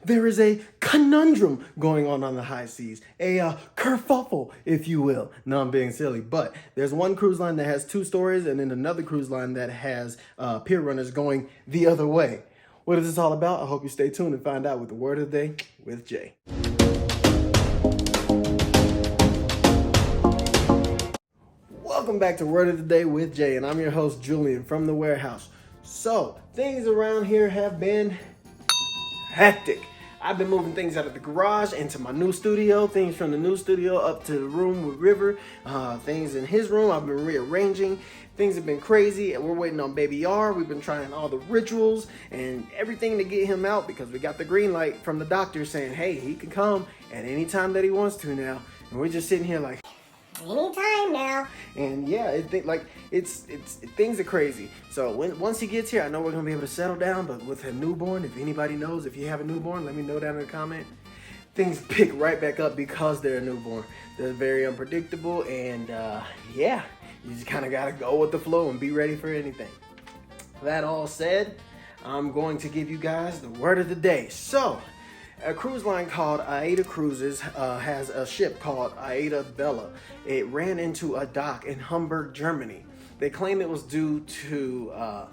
There is a conundrum going on the high seas, a kerfuffle, if you will. No, I'm being silly, but there's one cruise line that has two stories, and then another cruise line that has pier runners going the other way. What is this all about? I hope you stay tuned and find out with the word of the day with Jay. Welcome back to Word of the Day with Jay, and I'm your host, Julian, from the warehouse. So, things around here have been hectic. I've been moving things out of the garage into my new studio, things from the new studio up to the room with River, things in his room I've been rearranging. Things have been crazy, and we're waiting on Baby R. We've been trying all the rituals and everything to get him out because we got the green light from the doctor saying, hey, he can come at any time that he wants to now. And we're just sitting here like, anytime now. And yeah, things are crazy. So once he gets here, I know we're gonna be able to settle down. But with a newborn, if anybody knows, if you have a newborn, let me know down in the comment. Things pick right back up because they're a newborn. They're very unpredictable, and yeah, you just kind of gotta go with the flow and be ready for anything. That all said, I'm going to give you guys the word of the day. So, a cruise line called Aida Cruises has a ship called Aida Bella. It ran into a dock in Hamburg, Germany. They claim it was due to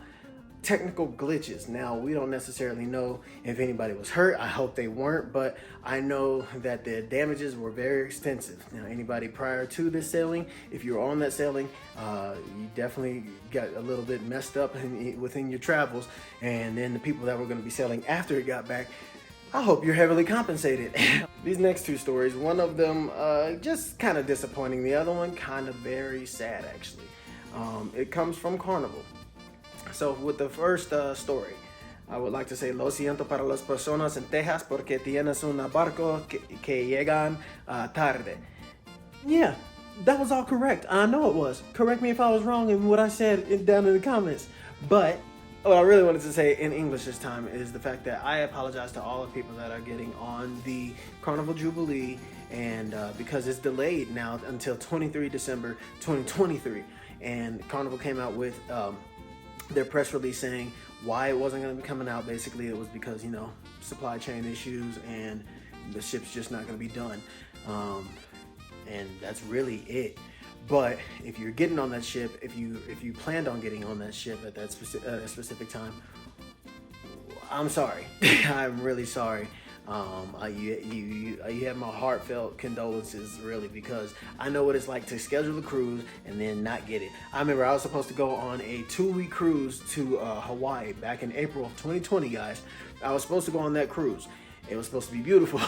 technical glitches. Now, we don't necessarily know if anybody was hurt. I hope they weren't, but I know that the damages were very extensive. Now, anybody prior to this sailing, if you were on that sailing, you definitely got a little bit messed up within your travels. And then the people that were going to be sailing after it got back, I hope you're heavily compensated. These next two stories, one of them just kind of disappointing, the other one kind of very sad actually. It comes from Carnival. So with the first story, I would like to say, lo siento para las personas en Texas porque tienes un barco que llegan tarde. Yeah, that was all correct. I know it was. Correct me if I was wrong in what I said down in the comments. But what I really wanted to say in English this time is the fact that I apologize to all the people that are getting on the Carnival Jubilee, and because it's delayed now until 23 December 2023. And Carnival came out with their press release saying why it wasn't going to be coming out. Basically, it was because, supply chain issues and the ship's just not going to be done. And that's really it. But if you're getting on that ship, if you planned on getting on that ship at that specific time, I'm sorry. I'm really sorry. You have my heartfelt condolences, really, because I know what it's like to schedule a cruise and then not get it. I remember I was supposed to go on a 2-week cruise to Hawaii back in April of 2020, guys. I was supposed to go on that cruise. It was supposed to be beautiful.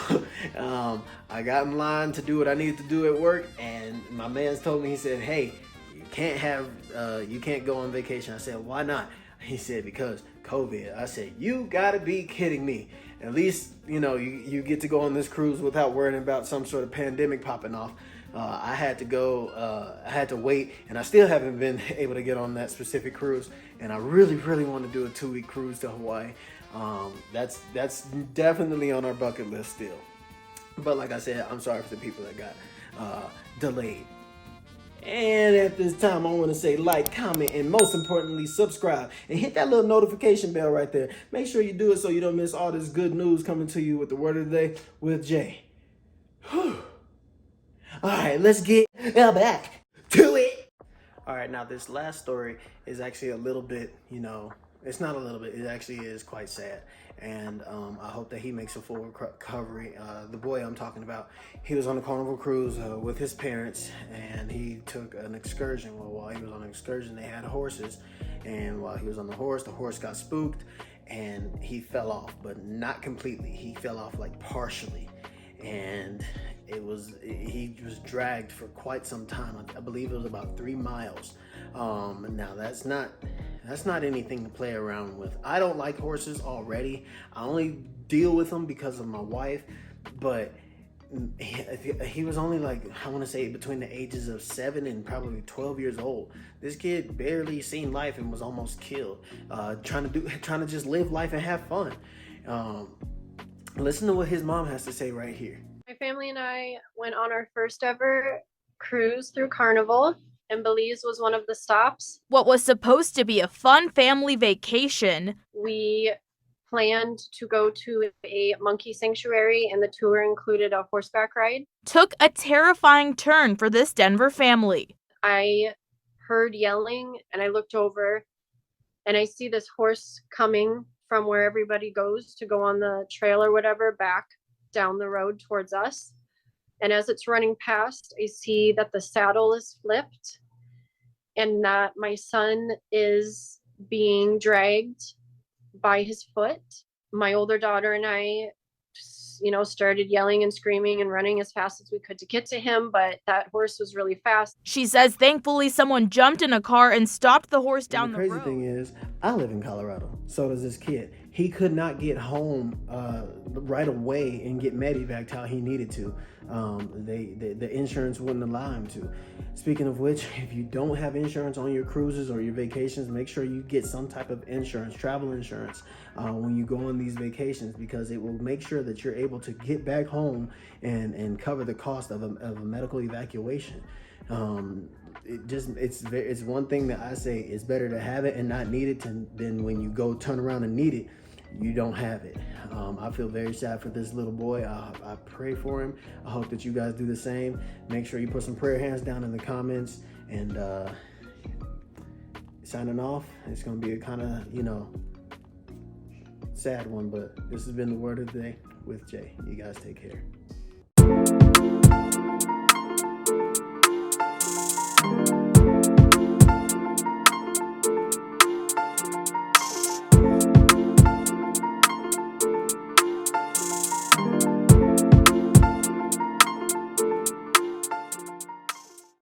I got in line to do what I needed to do at work, and my man's told me, he said, hey, you can't go on vacation. I said, why not? He said, because COVID. I said, you gotta be kidding me. At least, you get to go on this cruise without worrying about some sort of pandemic popping off. I had to go, I had to wait, and I still haven't been able to get on that specific cruise. And I really, really want to do a 2-week cruise to Hawaii. That's definitely on our bucket list still. But like I said, I'm sorry for the people that got delayed. And at this time, I want to say like, comment, and most importantly, subscribe. And hit that little notification bell right there. Make sure you do it so you don't miss all this good news coming to you with the word of the day with Jay. Whew. All right, let's get back to it. All right, now this last story is actually a little bit, it's not a little bit, it actually is quite sad. And I hope that he makes a full recovery. The boy I'm talking about, he was on a Carnival cruise with his parents, and he took an excursion. Well, while he was on an excursion, they had horses. And while he was on the horse got spooked, and he fell off, but not completely. He fell off like partially. And he was dragged for quite some time. I believe it was about 3 miles. Now that's not anything to play around with. I don't like horses already. I only deal with them because of my wife, but he was only I want to say between the ages of 7 and probably 12 years old. This kid barely seen life and was almost killed, trying to just live life and have fun. Listen to what his mom has to say right here. My family and I went on our first ever cruise through Carnival, and Belize was one of the stops. What was supposed to be a fun family vacation, We planned to go to a monkey sanctuary, and the tour included a horseback ride. Took a terrifying turn for this Denver family. I heard yelling, and I looked over, and I see this horse coming from where everybody goes to go on the trail or whatever back down the road towards us. And as it's running past, I see that the saddle is flipped and that my son is being dragged by his foot. My older daughter and I, started yelling and screaming and running as fast as we could to get to him, but that horse was really fast. She says thankfully someone jumped in a car and stopped the horse down the road. The crazy thing is, I live in Colorado. So does this kid. He could not get home right away and get medevaced how he needed to. The insurance wouldn't allow him to. Speaking of which, if you don't have insurance on your cruises or your vacations, make sure you get some type of insurance, travel insurance, when you go on these vacations, because it will make sure that you're able to get back home and cover the cost of a medical evacuation. It's one thing that I say, it's better to have it and not need it than when you go turn around and need it, you don't have it. I feel very sad for this little boy. I pray for him. I hope that you guys do the same. Make sure you put some prayer hands down in the comments. And signing off, it's gonna be a kind of sad one, but this has been the word of the day with Jay. You guys take care.